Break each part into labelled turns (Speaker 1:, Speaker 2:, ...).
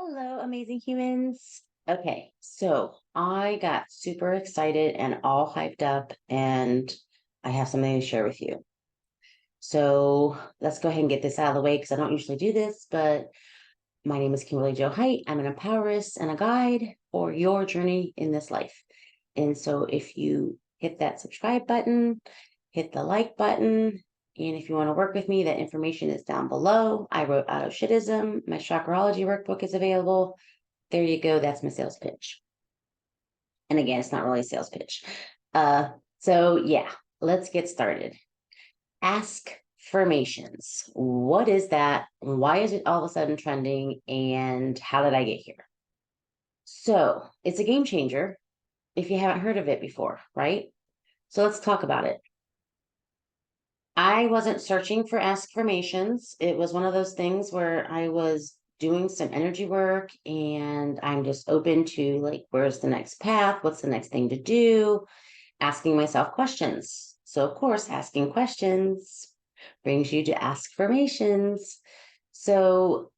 Speaker 1: Hello, amazing humans. Okay, so I got super excited and all hyped up, and I have something to share with you. So let's go ahead and get this out of the way because I don't usually do this, but my name is Kimberly Jo Height. I'm an empowerist and a guide for your journey in this life. And so if you hit that subscribe button, hit the like button, and if you want to work with me, that information is down below. I wrote Auto-shit-ism. My Chakraology Workbook is available. There you go. That's my sales pitch. And again, it's not really a sales pitch. So yeah, let's get started. Askfirmations. What is that? Why is it all of a sudden trending? And how did I get here? So it's a game changer if you haven't heard of it before, right? So let's talk about it. I wasn't searching for Askfirmations. It was one of those things where I was doing some energy work and I'm just open to like, where's the next path? What's the next thing to do? Asking myself questions. So, of course, asking questions brings you to Askfirmations. So,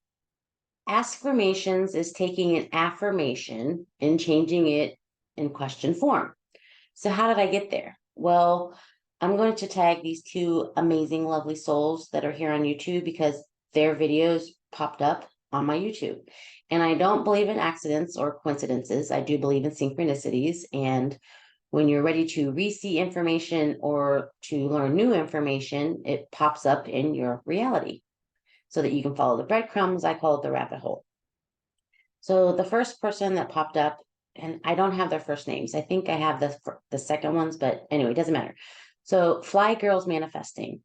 Speaker 1: Askfirmations is taking an affirmation and changing it in question form. So, how did I get there? Well, I'm going to tag these two amazing, lovely souls that are here on YouTube because their videos popped up on my YouTube. And I don't believe in accidents or coincidences. I do believe in synchronicities. And when you're ready to re-see information or to learn new information, it pops up in your reality so that you can follow the breadcrumbs. I call it the rabbit hole. So the first person that popped up, and I don't have their first names. I think I have the second ones, but anyway, it doesn't matter. So Fly Girls Manifesting.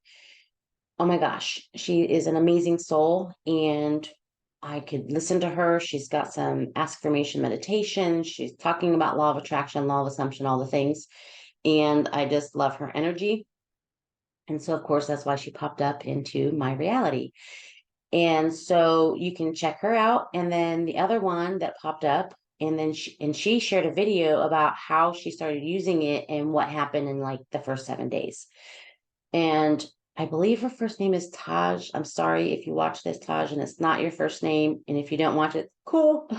Speaker 1: Oh my gosh, she is an amazing soul, and I could listen to her. She's got some affirmation meditation. She's talking about law of attraction, law of assumption, all the things, and I just love her energy. And so, of course, that's why she popped up into my reality. And so you can check her out. And then the other one that popped up, and then she shared a video about how she started using it and what happened in like the first 7 days. And I believe her first name is Taj. I'm sorry if you watch this, Taj, and it's not your first name. And if you don't watch it, cool.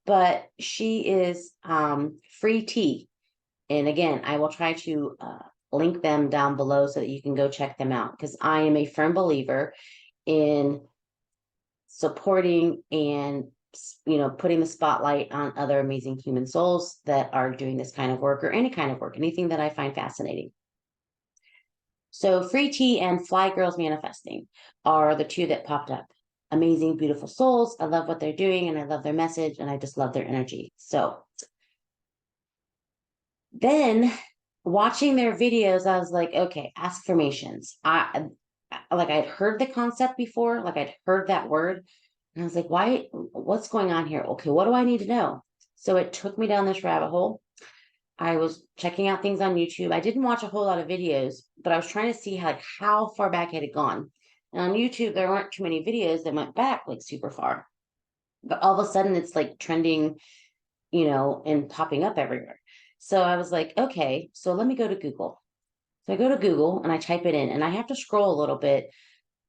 Speaker 1: But she is free tea. And again, I will try to link them down below so that you can go check them out because I am a firm believer in supporting and putting the spotlight on other amazing human souls that are doing this kind of work or any kind of work, anything that I find fascinating. So Free Tea and Fly Girls Manifesting are the two that popped up. Amazing, beautiful souls. I love what they're doing and I love their message and I just love their energy. So then watching their videos, I was like, okay, affirmations. I'd heard the concept before, like I'd heard that word. And I was like, what's going on here? Okay, what do I need to know? So it took me down this rabbit hole. I was checking out things on YouTube. I didn't watch a whole lot of videos, but I was trying to see how far back it had gone. And on YouTube, there weren't too many videos that went back like super far. But all of a sudden it's like trending, and popping up everywhere. So I was like, okay, so let me go to Google. So I go to Google and I type it in and I have to scroll a little bit,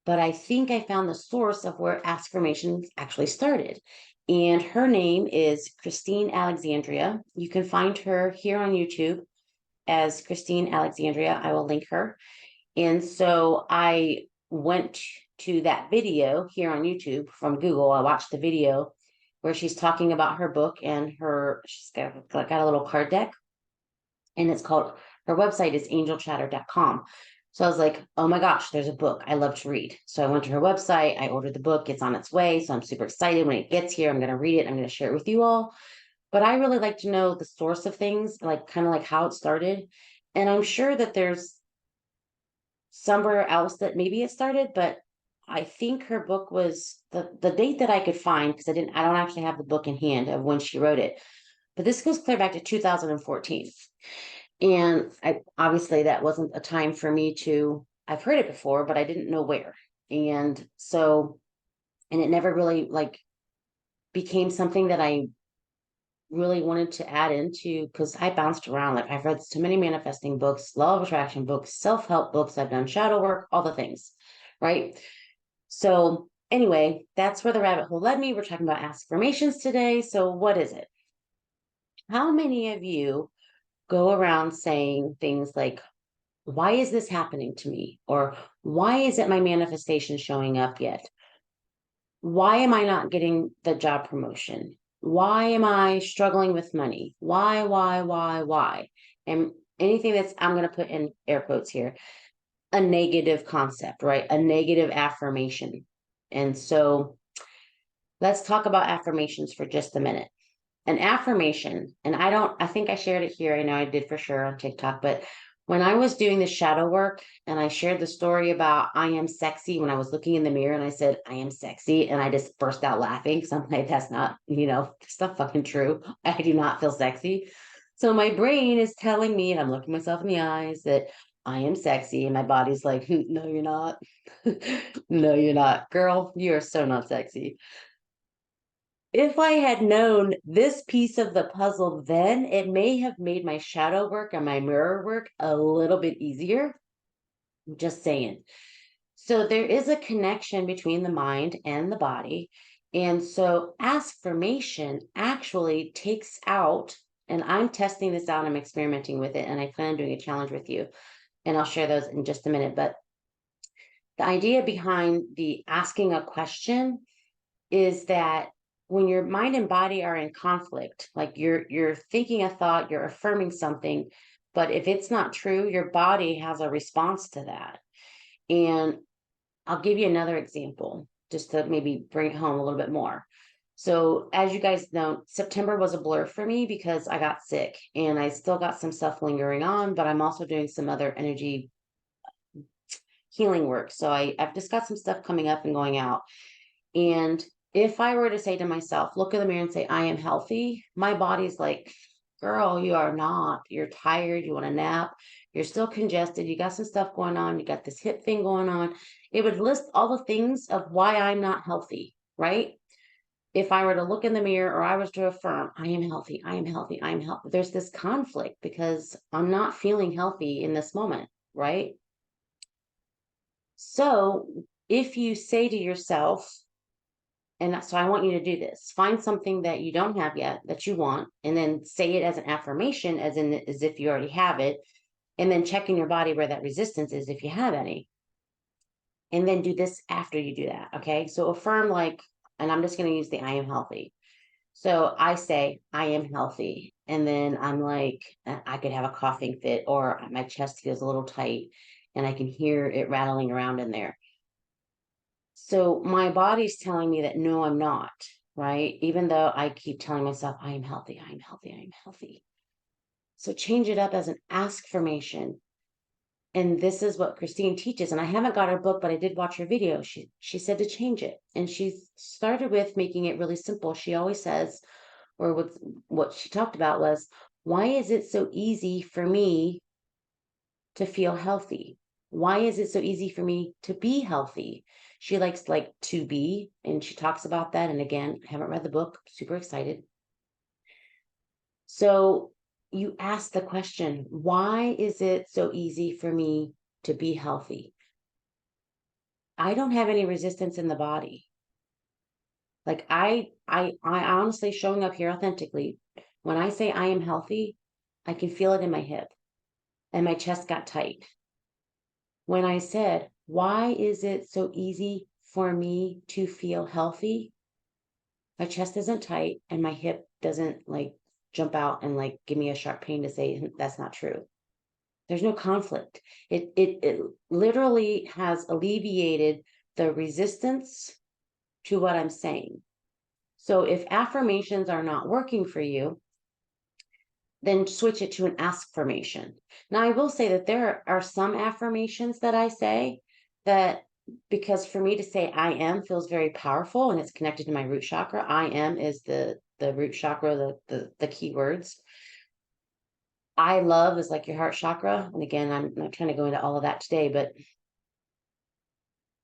Speaker 1: but I think I found the source of where Affirmations actually started. And her name is Christine Alexandria. You can find her here on YouTube as Christine Alexandria. I will link her. And so I went to that video here on YouTube from Google. I watched the video where she's talking about her book and she's got a little card deck and it's called, her website is angelchatter.com. So I was like, oh my gosh, there's a book I love to read. So I went to her website, I ordered the book, it's on its way. So I'm super excited when it gets here. I'm going to read it, I'm going to share it with you all. But I really like to know the source of things, like kind of like how it started. And I'm sure that there's somewhere else that maybe it started, but I think her book was the date that I could find because I don't actually have the book in hand of when she wrote it. But this goes clear back to 2014. And obviously that wasn't a time for me I've heard it before, but I didn't know where. And so, and it never really like became something that I really wanted to add into because I bounced around. Like I've read so many manifesting books, law of attraction books, self-help books. I've done shadow work, all the things. Right. So anyway, that's where the rabbit hole led me. We're talking about affirmations today. So what is it? How many of you go around saying things like, why is this happening to me? Or why isn't my manifestation showing up yet? Why am I not getting the job promotion? Why am I struggling with money? Why? And anything that's, I'm going to put in air quotes here, a negative concept, right? A negative affirmation. And so let's talk about affirmations for just a minute. An affirmation, and I think I shared it here. I know I did for sure on TikTok, but when I was doing the shadow work and I shared the story about I am sexy when I was looking in the mirror and I said, I am sexy. And I just burst out laughing. So I'm like, that's not, it's not fucking true. I do not feel sexy. So my brain is telling me, and I'm looking myself in the eyes, that I am sexy. And my body's like, no, you're not. No, you're not. Girl, you are so not sexy. If I had known this piece of the puzzle then, it may have made my shadow work and my mirror work a little bit easier. I'm just saying. So there is a connection between the mind and the body. And so Askfirmation actually takes out, and I'm testing this out, I'm experimenting with it, and I plan on doing a challenge with you. And I'll share those in just a minute. But the idea behind the asking a question is that when your mind and body are in conflict, like you're thinking a thought, you're affirming something, but if it's not true, your body has a response to that. And I'll give you another example just to maybe bring it home a little bit more. So as you guys know, September was a blur for me because I got sick and I still got some stuff lingering on, but I'm also doing some other energy healing work. So I've just got some stuff coming up and going out. And if I were to say to myself, look in the mirror and say, I am healthy, my body's like, girl, you are not. You're tired. You want a nap. You're still congested. You got some stuff going on. You got this hip thing going on. It would list all the things of why I'm not healthy, right? If I were to look in the mirror or I was to affirm, I am healthy, I am healthy, I am healthy, there's this conflict because I'm not feeling healthy in this moment, right? So if you say to yourself, and so I want you to do this. Find something that you don't have yet that you want, and then say it as an affirmation, as if you already have it, and then check in your body where that resistance is if you have any. And then do this after you do that. Okay. So affirm like, and I'm just going to use the I am healthy. So I say, I am healthy. And then I'm like, I could have a coughing fit or my chest feels a little tight and I can hear it rattling around in there. So my body's telling me that no, I'm not, right? Even though I keep telling myself, I am healthy, I am healthy, I am healthy. So change it up as an askfirmation. And this is what Christine teaches. And I haven't got her book, but I did watch her video. She said to change it. And she started with making it really simple. She always says, or what she talked about was, why is it so easy for me to feel healthy? Why is it so easy for me to be healthy? She likes like to be, and she talks about that. And again, I haven't read the book, super excited. So you ask the question, why is it so easy for me to be healthy? I don't have any resistance in the body. Like I honestly showing up here authentically. When I say I am healthy, I can feel it in my hip and my chest got tight. When I said, why is it so easy for me to feel healthy? My chest isn't tight and my hip doesn't like jump out and like give me a sharp pain to say that's not true. There's no conflict. It literally has alleviated the resistance to what I'm saying. So if affirmations are not working for you, then switch it to an askfirmation. Now, I will say that there are some affirmations that I say that because for me to say I am feels very powerful and it's connected to my root chakra. I am is the root chakra, the key words. I love is like your heart chakra. And again, I'm not trying to go into all of that today, but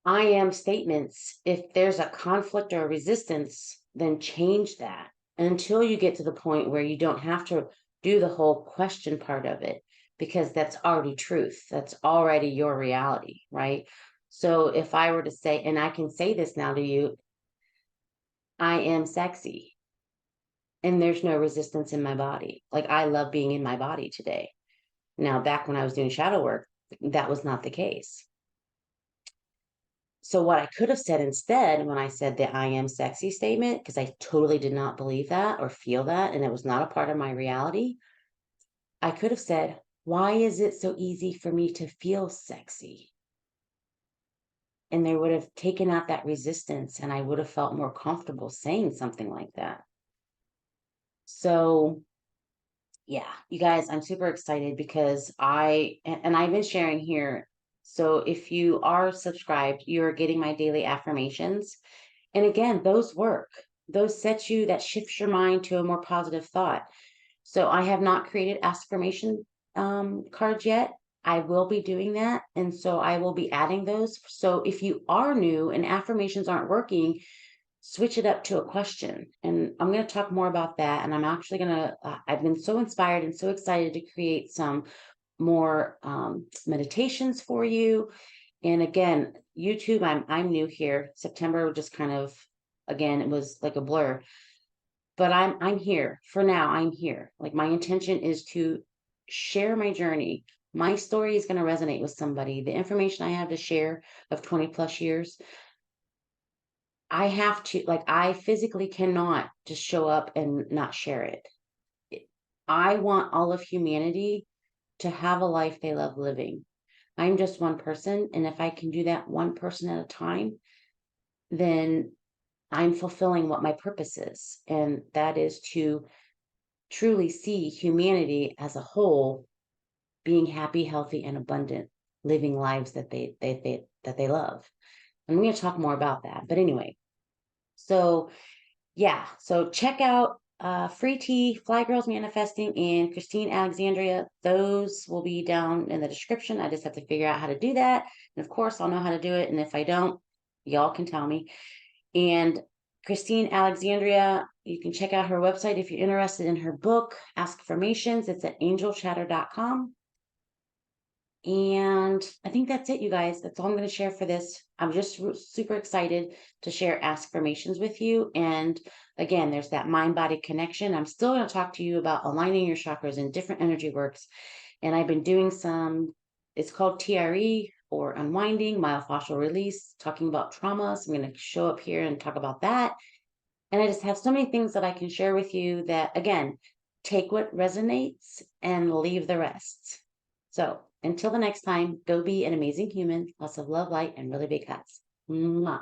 Speaker 1: I am statements, if there's a conflict or a resistance, then change that until you get to the point where you don't have to do the whole question part of it because that's already truth. That's already your reality, right? So if I were to say, and I can say this now to you, I am sexy and there's no resistance in my body. Like I love being in my body today. Now, back when I was doing shadow work, that was not the case. So what I could have said instead when I said the I am sexy statement, because I totally did not believe that or feel that, and it was not a part of my reality, I could have said, why is it so easy for me to feel sexy? And they would have taken out that resistance and I would have felt more comfortable saying something like that. So yeah, you guys, I'm super excited because and I've been sharing here. So if you are subscribed, you're getting my daily affirmations. And again, those work. Those set you, that shifts your mind to a more positive thought. So I have not created affirmation cards yet. I will be doing that. And so I will be adding those. So if you are new and affirmations aren't working, switch it up to a question. And I'm going to talk more about that. And I'm actually going to, I've been so inspired and so excited to create some more meditations for you. And again, YouTube, I'm new here. September just kind of, again, it was like a blur. But I'm here for now. I'm here. Like my intention is to share my journey. My story is going to resonate with somebody. The information I have to share of 20 plus years, I have to, like, I physically cannot just show up and not share it. I want all of humanity to have a life they love living. I'm just one person. And if I can do that one person at a time, then I'm fulfilling what my purpose is. And that is to truly see humanity as a whole being happy, healthy, and abundant, living lives that they love. And we're going to talk more about that. But anyway, so yeah, so check out Free Tea, Fly Girls Manifesting, and Christine Alexandria. Those will be down in the description. I just have to figure out how to do that. And of course, I'll know how to do it. And if I don't, y'all can tell me. And Christine Alexandria, you can check out her website if you're interested in her book, Askfirmations. It's at angelchatter.com. And I think that's it, you guys. That's all I'm going to share for this. I'm just super excited to share Askfirmations with you. And again, there's that mind-body connection. I'm still going to talk to you about aligning your chakras and different energy works. And I've been doing some, it's called TRE or unwinding, myofascial release, talking about trauma. So I'm going to show up here and talk about that. And I just have so many things that I can share with you that, again, take what resonates and leave the rest. So until the next time, go be an amazing human. Lots of love, light, and really big hugs. Mwah.